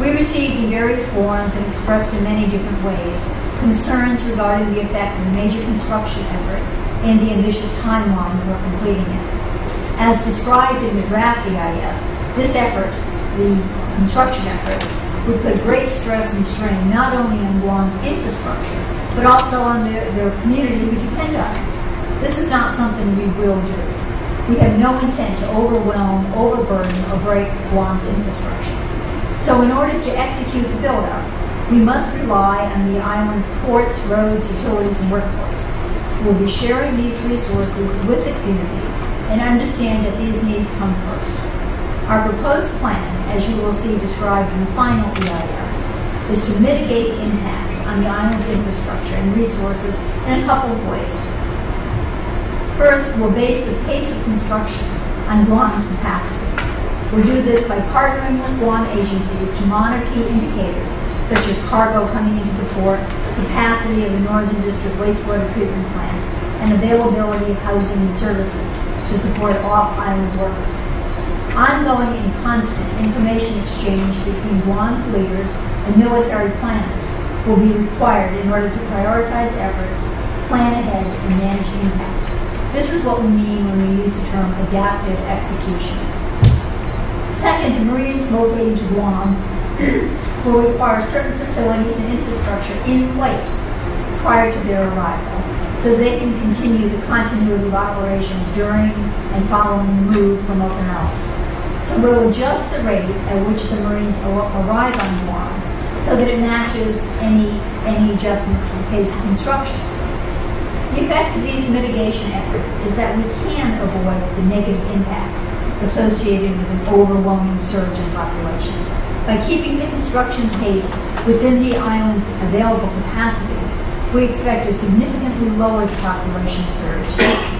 We received in various forms and expressed in many different ways concerns regarding the effect of the major construction effort and the ambitious timeline for completing it. As described in the draft EIS, this effort, the construction effort, would put great stress and strain not only on Guam's infrastructure, but also on their community who depend on it. This is not something we will do. We have no intent to overwhelm, overburden, or break Guam's infrastructure. So in order to execute the build-up, we must rely on the island's ports, roads, utilities, and workforce. We'll be sharing these resources with the community and understand that these needs come first. Our proposed plan, as you will see described in the final EIS, is to mitigate the impact on the island's infrastructure and resources in a couple of ways. First, we'll base the pace of construction on Guam's capacity. We'll do this by partnering with Guam agencies to monitor key indicators such as cargo coming into the port, capacity of the Northern District wastewater treatment plant, and availability of housing and services to support off-island workers. Ongoing and constant information exchange between Guam's leaders and military planners will be required in order to prioritize efforts, plan ahead, and manage impacts. This is what we mean when we use the term adaptive execution. Second, the Marines located to Guam will require certain facilities and infrastructure in place prior to their arrival so they can continue the continuity of operations during and following the move from Okinawa. So we'll adjust the rate at which the Marines arrive on Guam so that it matches any adjustments to the pace of construction. The effect of these mitigation efforts is that we can avoid the negative impacts associated with an overwhelming surge in population. By keeping the construction pace within the island's available capacity, we expect a significantly lowered population surge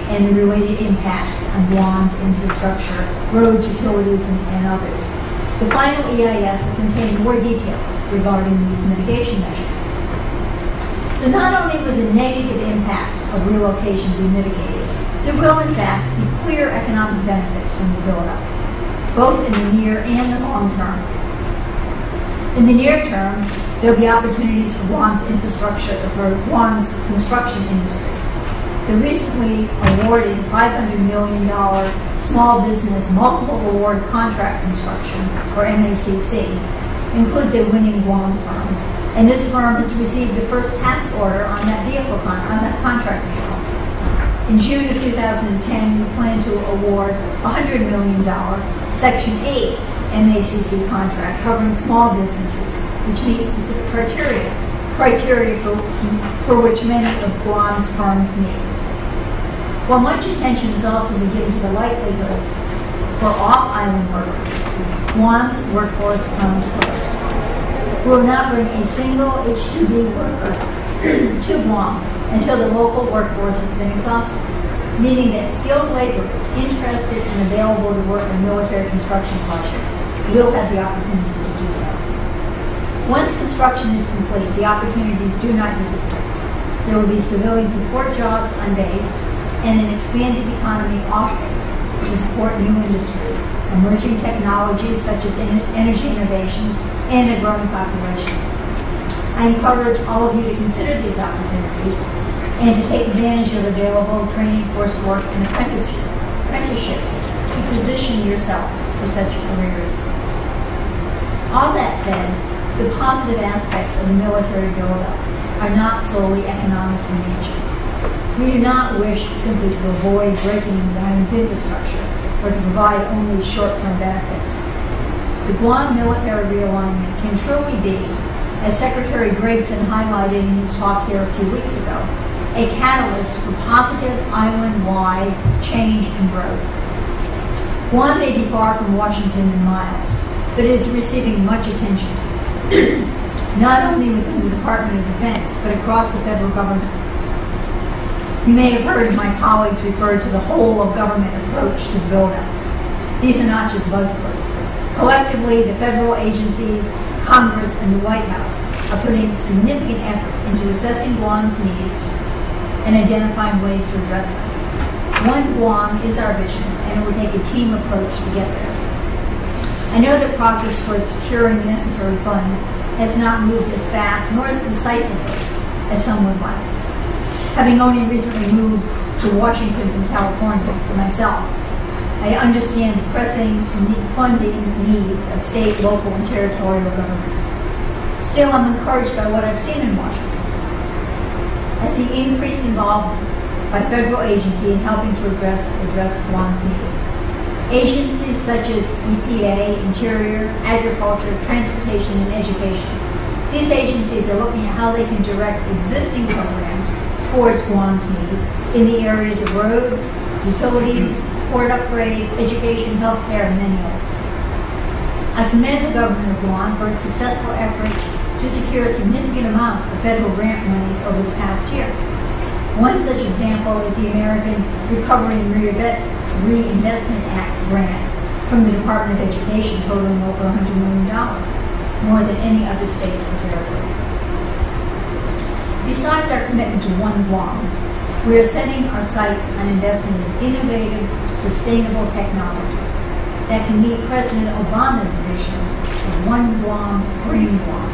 and the related impacts on Guam's infrastructure, roads, utilities, and others. The final EIS will contain more details regarding these mitigation measures. So not only will the negative impacts of relocation be mitigated, there will in fact be clear economic benefits from the build-up, both in the near and the long term. In the near term, there will be opportunities for Guam's infrastructure, for Guam's construction industry. The recently awarded $500 million Small Business Multiple Award Contract Construction, or MACC, includes a winning Guam firm, and this firm has received the first task order on that contract vehicle. In June of 2010, we plan to award a $100 million Section 8 MACC contract covering small businesses, which meet specific criteria for which many of Guam's firms meet. While much attention is also been given to the likelihood for off-island workers, Guam's workforce comes first. We will not bring a single H-2B worker to Guam until the local workforce has been exhausted, meaning that skilled laborers interested and available to work on military construction projects will have the opportunity to do so. Once construction is complete, the opportunities do not disappear. There will be civilian support jobs on base and an expanded economy off base to support new industries, emerging technologies such as energy innovations, and a growing population. I encourage all of you to consider these opportunities and to take advantage of available training, coursework, and apprenticeships to position yourself for such careers. All that said, the positive aspects of the military buildup are not solely economic in nature. We do not wish simply to avoid breaking the island's infrastructure or to provide only short-term benefits. The Guam military realignment can truly be, as Secretary Gregson highlighted in his talk here a few weeks ago, a catalyst for positive island-wide change and growth. Guam may be far from Washington in miles, but it is receiving much attention, not only within the Department of Defense, but across the federal government. You may have heard my colleagues refer to the whole-of-government approach to the build-up. These are not just buzzwords. Collectively, the federal agencies, Congress, and the White House are putting significant effort into assessing Guam's needs and identifying ways to address them. One Guam is our vision, and it will take a team approach to get there. I know that progress towards securing the necessary funds has not moved as fast nor as decisively as some would like. Having only recently moved to Washington from California for myself, I understand the pressing funding needs of state, local, and territorial governments. Still, I'm encouraged by what I've seen in Washington. I see increased involvement by federal agencies in helping to address Guam's needs. Agencies such as EPA, Interior, Agriculture, Transportation, and Education. These agencies are looking at how they can direct existing programs towards Guam's needs in the areas of roads, utilities, port upgrades, education, healthcare, and many others. I commend the government of Guam for its successful efforts to secure a significant amount of federal grant monies over the past year. One such example is the American Recovery and Reinvestment Act grant from the Department of Education, totaling over $100 million, more than any other state or territory. Besides our commitment to One Guam, we are setting our sights on investing in innovative, sustainable technologies that can meet President Obama's vision of One Guam, Green Guam.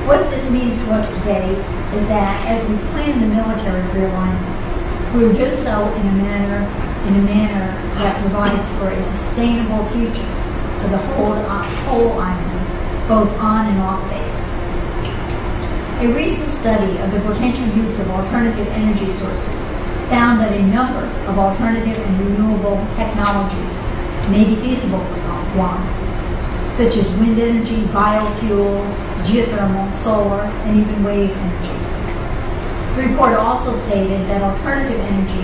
What this means to us today is that as we plan the military realignment, we will do so in a manner that provides for a sustainable future for the whole island, both on and off base. A recent study of the potential use of alternative energy sources found that a number of alternative and renewable technologies may be feasible for Guam, such as wind energy, biofuels, geothermal, solar, and even wave energy. The report also stated that alternative energy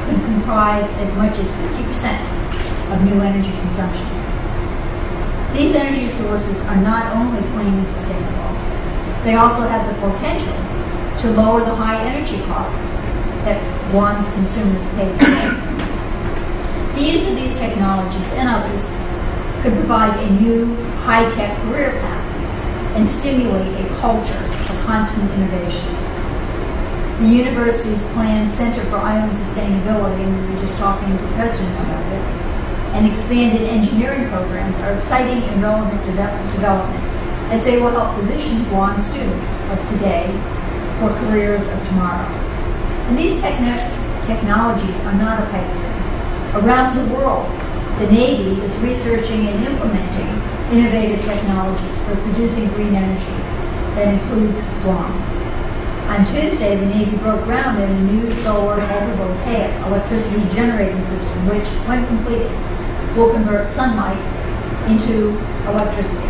could comprise as much as 50% of new energy consumption. These energy sources are not only clean and sustainable, they also have the potential to lower the high energy costs that Guam's consumers pay today. The use of these technologies and others could provide a new high-tech career path and stimulate a culture of constant innovation. The university's planned Center for Island Sustainability, and we were just talking to the president about it, and expanded engineering programs are exciting and relevant developments as they will help position Guam students of today for careers of tomorrow. And these technologies are not a pipe dream. Around the world, the Navy is researching and implementing innovative technologies for producing green energy that includes Guam. On Tuesday, the Navy broke ground in a new solar photovoltaic electricity generating system, which, when completed, will convert sunlight into electricity.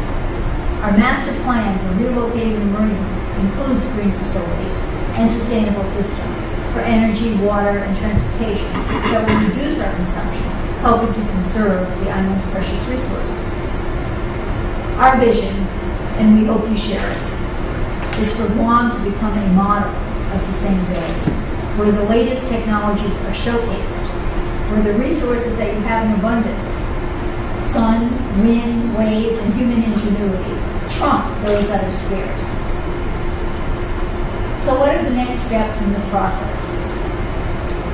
Our master plan for relocating the Marines includes green facilities and sustainable systems for energy, water, and transportation that will reduce our consumption, helping to conserve the island's precious resources. Our vision, and we hope you share it, is for Guam to become a model of sustainability, where the latest technologies are showcased, where the resources that you have in abundance, sun, wind, waves, and human ingenuity, trump those that are scarce. So what are the next steps in this process?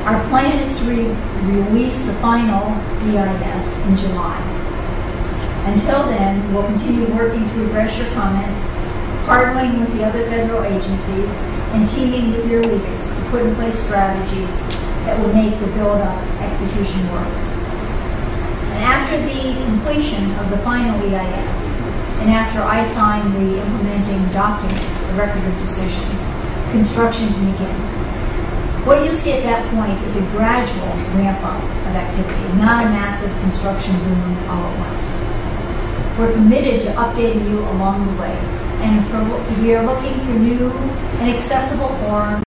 Our plan is to release the final EIS in July. Until then, we'll continue working to address your comments, partnering with the other federal agencies, and teaming with your leaders to put in place strategies that will make the build-up execution work. And after the completion of the final EIS, and after I sign the implementing document, the record of decision, construction can begin. What you'll see at that point is a gradual ramp-up of activity, not a massive construction boom all at once. We're committed to updating you along the way, and we are looking for new and accessible forums